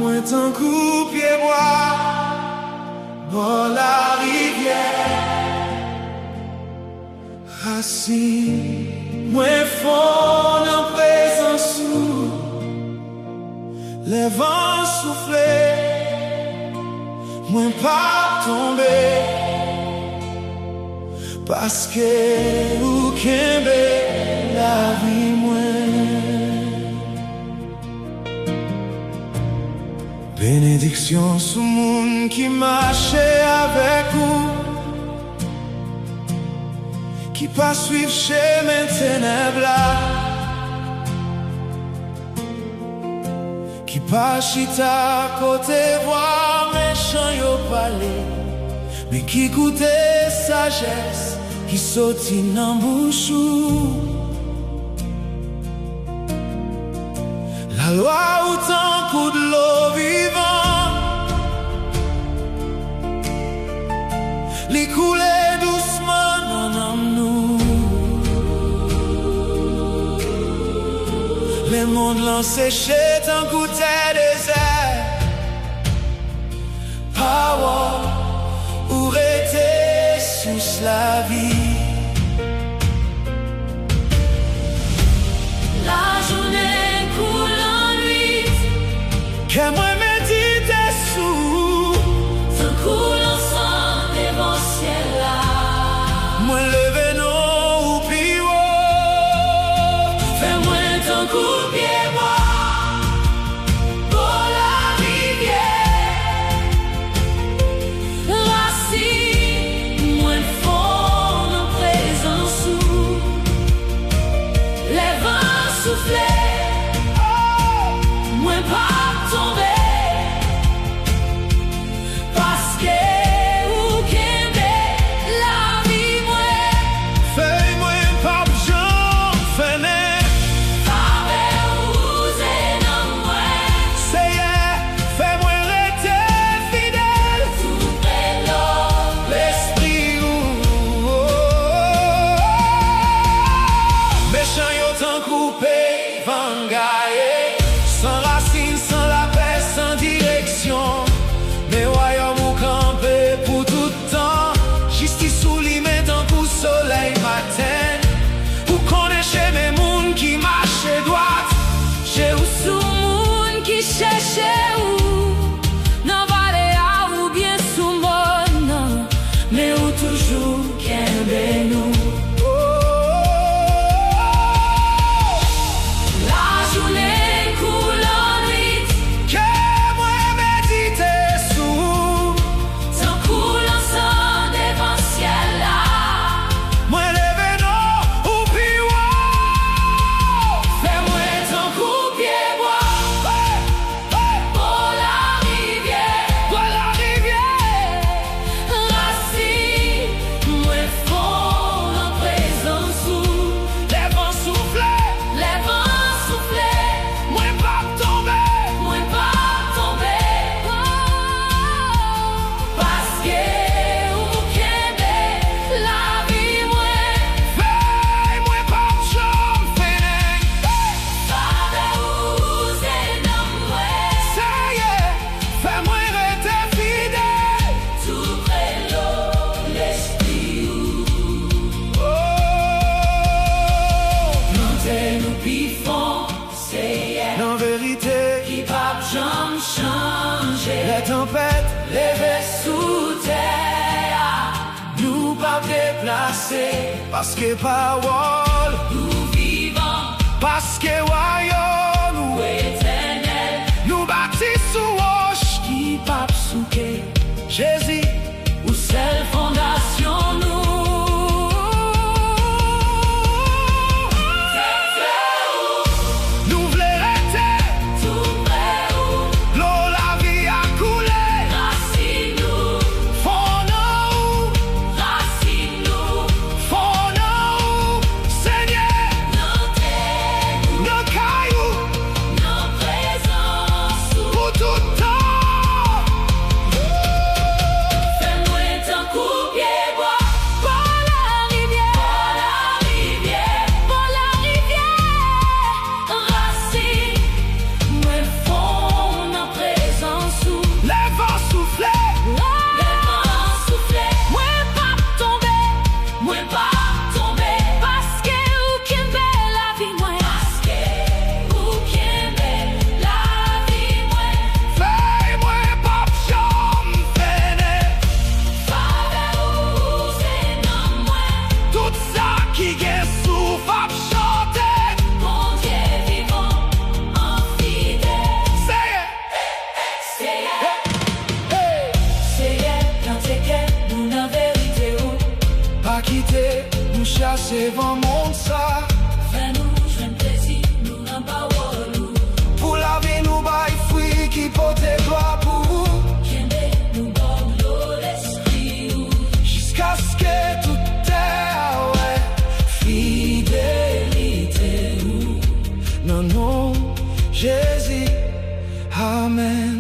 moi tant coupier bois dans la rivière. Assis, moi fond en présence sous les vents soufflés, moi pas tomber parce que vous qu'aimez la vie moi. Bénédiction sous monde qui marchait avec vous, qui pas suivre chez mes ténèbres, qui pas chita côté voir méchant yo parler, mais qui goûtait sagesse, qui sortit dans bouchou. La loi autant pour de l'eau vivant, les couler doucement dans nous. Les mondes l'ont séché tant goûter désert. Power ou rester sous la vie. La journée coule en nuit, Que moi médite sous, se coule ensemble devant ciel là. moi lever non ou plus haut. Fais-moi ton coup de pied moi pour la rivière. Racine, moi fond en présence sous les vents soufflés, moi pas tomber parce que ou qu'aimer la vie moi. Fais-moi pas besoin finir. Fais-moi rester fidèle. L'esprit ou méchant yo tant coupé, vangaye. Sans racine, sans la paix, sans direction. Mais royaume ou campé pour tout temps. Justice sous limite tant coup soleil matin. Ou connaissez mes mouns qui marchent droite. J'ai où Sous moun qui cherche ou nan vale a ou bien sous mon, mais ou toujours kembe nous. La journée coule en nuit, que moi méditer sous. tant coule ensemble devant ciel là. Moi lever non ou plus haut. Fais-moi ton coup de pied bois pour la rivière. Dans la rivière. Racine, moi fond en présence sous Les vents soufflés, les vents soufflés, moi pas tomber. moi pas tomber parce que ou qu'aimer la vie moi. Fais-moi pas besoin finir. Father ou c'est non moi. Ça y est, fais-moi rester fidèle. Tout près l'eau, l'esprit Oh, planter nous bifons, c'est hier. en vérité, Qui pas jamais changer. la tempête, Lever sous terre, nous pas déplacer. Parce que parole, nous vivons parce que royaume, ou éternel. nous bâtis sous roche qui pas souké. Jésus, Ou seule fondation nous. nous voulons rester. Tout près où L'eau, la vie a coulé. racine nous, Fond nous, racine nous, fond nous, Seigneur, nos terres, nos cailloux. traverser vent monde ça. Fais-nous joindre plaisir, nous n'en parole. Pour la vie nous bail fruit qui porte gloire pour vous. Nous bon l'esprit. Jusqu'à ce que tout est ouais. Fidélité. Non, non, Jésus. Amen.